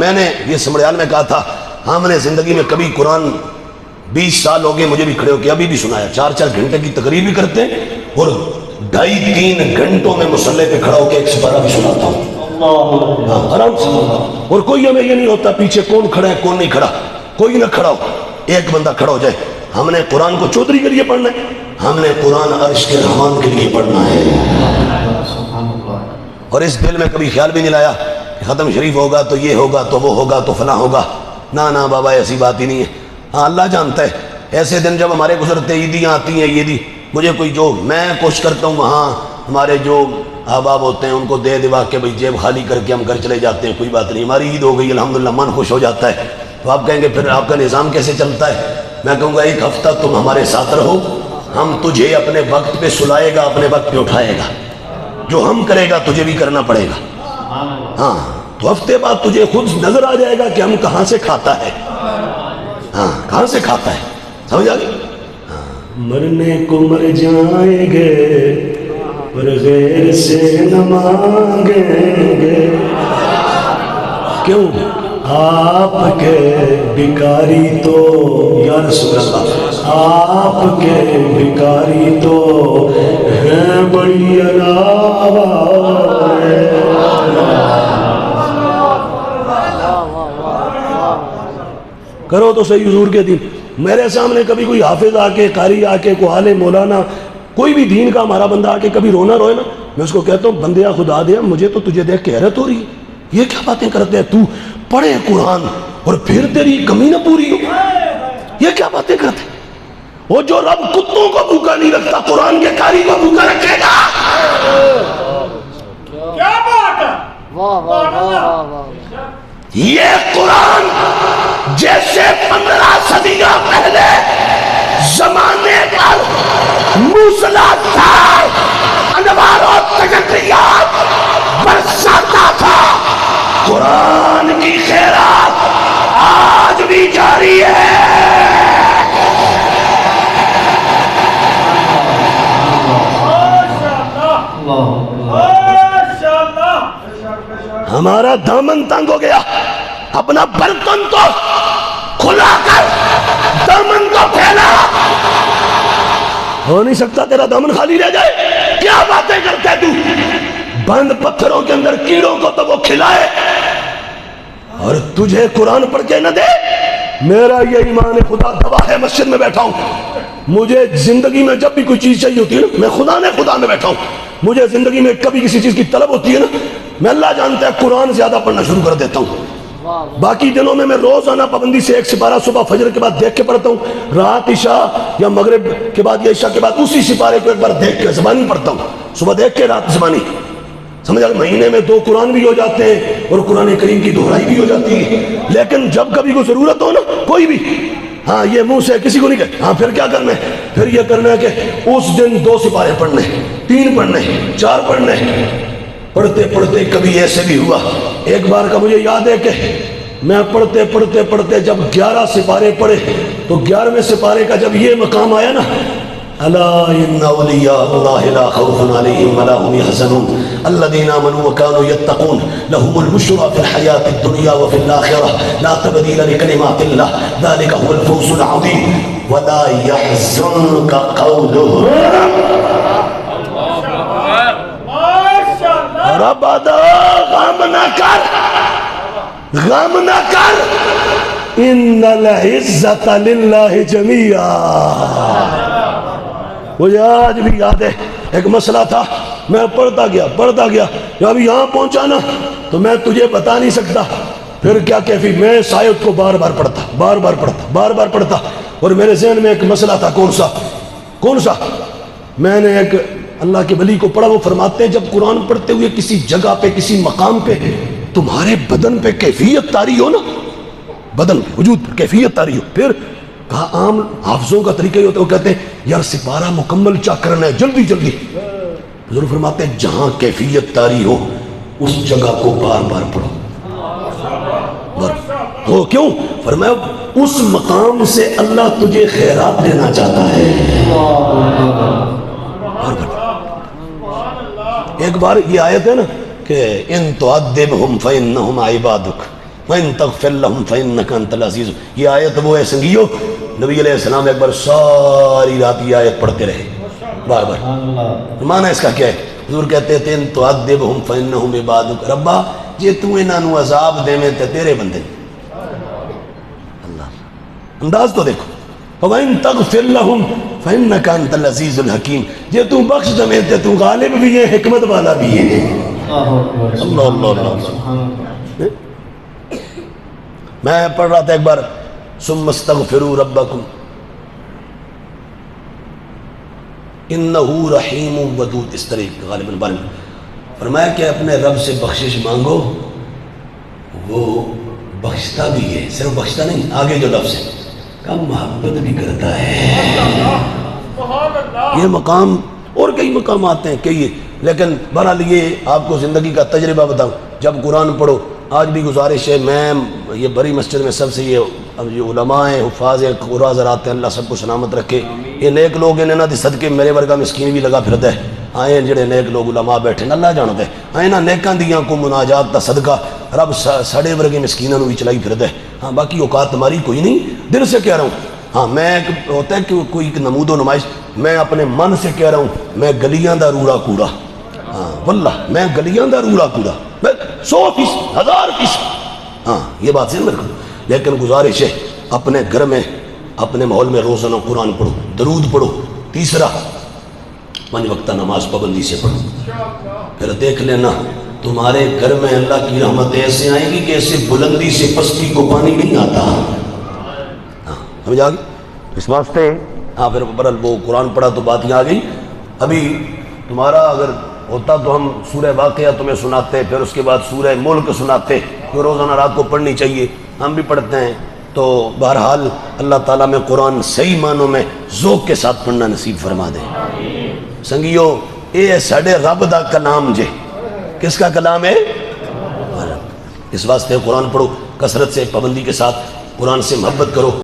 میں نے یہ سمڑیال میں کہا تھا، ہم نے زندگی میں کبھی قرآن 20 سال ہو گئے مجھے بھی کھڑے ہو کے ابھی بھی سنایا، 4 گھنٹے کی تقریر بھی کرتے ہیں اور 2.5-3 گھنٹوں میں مصلی پہ کھڑا ہو کے ایک سپارہ بھی سناتا ہوں، ہاں آرام سے۔ اور کوئی ہمیں یہ نہیں ہوتا پیچھے کون کھڑا ہے کون نہیں کھڑا، کوئی نہ کھڑا ہو، ایک بندہ کھڑا ہو جائے۔ ہم نے قرآن کو چودھری کے لیے پڑھنا ہے، ہم نے قرآن عرش کے رحمان کے لیے پڑھنا ہے، اور اس دل میں کبھی خیال بھی نہیں لایا کہ ختم شریف ہوگا تو یہ ہوگا تو وہ ہوگا تو فلاں ہوگا، نہ بابا ایسی بات ہی نہیں ہے۔ ہاں اللہ جانتا ہے ایسے دن جب ہمارے گزرتے عیدیاں آتی ہیں، عیدی مجھے کوئی جو میں کوشش کرتا ہوں وہاں ہمارے جو احباب ہوتے ہیں ان کو دے دوا کے بھئی جیب خالی کر کے ہم گھر چلے جاتے ہیں، کوئی بات نہیں، ہماری عید ہو گئی الحمدللہ، من خوش ہو جاتا ہے۔ تو آپ کہیں گے پھر آپ کا نظام کیسے چلتا ہے؟ میں کہوں گا 1 ہفتہ تم ہمارے ساتھ رہو، ہم تجھے اپنے وقت پہ سلائے گا، اپنے وقت پہ اٹھائے گا، جو ہم کرے گا تجھے بھی کرنا پڑے گا۔ ہاں تو ہفتے بعد تجھے خود نظر آ جائے گا کہ ہم کہاں سے کھاتا ہے، ہاں کہاں سے کھاتا ہے، سمجھ آ گئی؟ مرنے کو مر جائیں گے اور غیر سے نہ مانگیں گے، کیوں؟ آپ کے بھکاری تو یا رسول اللہ، آپ کے بھکاری تو ہیں بڑی علاوہ، کرو تو صحیح حضور کے دین۔ میرے سامنے کبھی کوئی حافظ آ کے، قاری آ کے، کوئی عالم مولانا، کوئی بھی دین کا ہمارا بندہ آ کے کبھی رونا روئے نا، میں اس کو کہتا ہوں بندیا خدا دیا مجھے تو تجھے دیکھ کے حیرت ہو رہی ہے، یہ کیا باتیں کرتے ہیں، تو پڑھے قرآن اور پھر تیری کمی نہ پوری ہو، یہ کیا باتیں کرتے ہیں؟ وہ جو رب کتوں کو بھوکا نہیں رکھتا قرآن کے قاری کو بھوکا رکھے گا۔ کیا بات ہے، واہ واہ واہ واہ۔ یہ قرآن جیسے 15 صدیاں پہلے زمانے پر موسلادھار انوار و تجلیات برساتا تھا، قرآن کی خیرات آج بھی جاری ہے۔ ہمارا دامن تنگ ہو گیا، اپنا برتن تو کھلا کر دامن کو پھیلا، ہو نہیں سکتا تیرا دامن خالی رہ جائے، کیا باتیں کرتے تو؟ بند پتھروں کے اندر کیڑوں کو تو وہ کھلائے اور تجھے قرآن پڑھ کے نہ دے۔ میرا یہ ایمان خدا گواہ ہے، مسجد میں بیٹھا ہوں، مجھے زندگی میں جب بھی کوئی چیز چاہیے ہوتی ہے نا، میں خدا میں بیٹھا ہوں، مجھے زندگی میں کبھی کسی چیز کی طلب ہوتی ہے نا، میں اللہ جانتا ہے قرآن زیادہ پڑھنا شروع کر دیتا ہوں۔ باقی دنوں میں روزانہ پابندی سے 1 سپارہ صبح فجر کے بعد دیکھ کے پڑھتا ہوں، رات عشاء یا مغرب کے بعد یا عشاء کے بعد اسی سپارے کو ایک بار دیکھ کے زبانی پڑھتا ہوں، صبح دیکھ کے رات زبانی، سمجھا؟ مہینے میں 2 قرآن بھی ہو جاتے ہیں اور قرآن کریم کی دہرائی بھی ہو جاتی ہے۔ لیکن جب کبھی کوئی ضرورت ہو نا، کوئی بھی، ہاں یہ منہ سے کسی کو نہیں کہتے، ہاں پھر کیا کرنا ہے؟ پھر یہ کرنا ہے کہ اس دن 2 سپارے پڑھنے، 3 پڑھنے، 4 پڑھنے۔ پڑھتے پڑھتے کبھی ایسے بھی ہوا، ایک بار کا مجھے یاد ہے کہ میں پڑھتے جب 11 سپارے پڑھے تو 11ویں سپارے کا جب یہ مقام آیا نا، الا ان اولیاء اللہ لا خوف علیہم ولا هم يحزنون الذين آمنوا وكانوا يتقون لهم البشرى في الحياة الدنيا وفي الآخرة لا تبديل لكلمات الله ذلك هو الفوز العظيم ولا يحزنك قولهم ربنا غم نہ کر ان العزت للہ جمیعا۔ مجھے آج بھی یاد ہے ایک مسئلہ تھا، میں پڑھتا گیا جب یہاں پہنچا نا تو میں تجھے بتا نہیں سکتا پھر کیا کیفی، میں سائد کو بار بار پڑھتا اور میرے ذہن میں ایک مسئلہ تھا، کون سا؟ میں نے ایک اللہ کے ولی کو پڑھا، وہ فرماتے ہیں جب قرآن پڑھتے ہوئے کسی جگہ پہ کسی مقام پہ تمہارے بدن پہ کیفیت طاری ہو نا، بدن پہ وجود پہ کیفیت طاری ہو، پھر کہا عام حافظوں کا طریقہ یہ ہوتا ہے، وہ کہتے ہیں یار سپارہ مکمل چا کرنا ہے جلدی حضور فرماتے ہیں جہاں کیفیت طاری ہو اس جگہ کو بار بار پڑھو۔ ہو کیوں؟ فرمایا اس مقام سے اللہ تجھے خیرات دینا چاہتا ہے۔ ایک بار یہ آیت ہے نا کہ ان تعذبہم فانہم عبادک، وَإِن تَغْفِرْ لَهُمْ فَإِنَّكَ أَنْتَ الْعَزِيزُ. یہ آیت وہ ہے سنگیو، نبی علیہ السلام ایک بار ساری رات یہ آیت پڑھتے رہے بار بار. معنی اس کا کیا ہے؟ حضور کہتے تھے ان تُعَذِّبْهُمْ فَإِنَّهُمْ عِبَادُكَ. ربا جے تو انہاں نو عذاب دیویں تے تیرے بندے. اللہ انداز تو دیکھو. وَإِن تَغْفِرْ لَهُمْ فَإِنَّكَ أَنْتَ الْعَزِيزُ الْحَكِيمُ. جے تو بخش دیں تے تو غالب بھی ہے، حکمت والا بھی ہے. اللہ اللہ اللہ. میں پڑھ رہا تھا ایک بار ثم استغفروا ربکم انہ رحیم ودود، اس طرح غالباً بارے میں فرمایا کہ اپنے رب سے بخشش مانگو، وہ بخشتا بھی ہے، صرف بخشتا نہیں، آگے جو لفظ ہے کہ محبت بھی کرتا ہے. یہ مقام اور کئی مقامات ہیں کئی، لیکن بہرحال یہ آپ کو زندگی کا تجربہ بتاؤں. جب قرآن پڑھو، آج بھی گزارش ہے، میں یہ بڑی مسجد میں سب سے یہ علماء ہیں، حفاظ ہیں، قرآن حضرات ہیں، اللہ سب کو سلامت رکھے. یہ نیک لوگ ہیں نا، دی صدقے میرے ورگا مسکین بھی لگا پھرتا ہے. آئے جڑے نیک لوگ علماء بیٹھے ہیں، اللہ جانتا ہے. آئے نا نیکاں دیاں کو مناجات دا صدقہ رب سڑے ورگے مسکینوں بھی چلائی پھرتا ہے. ہاں باقی اوقات تمہاری کوئی نہیں، دل سے کہہ رہا ہوں. ہاں میں ہوتا ہے کہ کوئی ایک نمود و نمائش، میں اپنے من سے کہہ رہا ہوں، میں گلیاں دا روڑا کوڑا. ہاں واللہ میں گلیاں دا روڑا کوڑا، 100%، 1000%. ہاں یہ بات ذہن میں رکھو. لیکن گزارش ہے اپنے گھر میں، اپنے ماحول میں روزانہ قرآن پڑھو، درود پڑھو. تیسرا 5 وقتہ نماز پابندی سے پڑھو. پھر دیکھ لینا تمہارے گھر میں اللہ کی رحمت ایسے آئیں گی کہ ایسے بلندی سے پستی کو پانی نہیں آتا. ہاں سمجھ آ گئی اس واسطے. ہاں پھر برحال وہ قرآن پڑھا تو بات ہی آ گئی. ابھی تمہارا اگر ہوتا تو ہم سورہ واقعہ تمہیں سناتے، پھر اس کے بعد سورہ ملک سناتے، جو روزانہ رات کو پڑھنی چاہیے، ہم بھی پڑھتے ہیں. تو بہرحال اللہ تعالیٰ میں قرآن صحیح معنوں میں ذوق کے ساتھ پڑھنا نصیب فرما دے. سنگیو اے ساڑے رب دا کلام جے. کس کا کلام ہے؟ اس واسطے قرآن پڑھو، کثرت سے، پابندی کے ساتھ قرآن سے محبت کرو.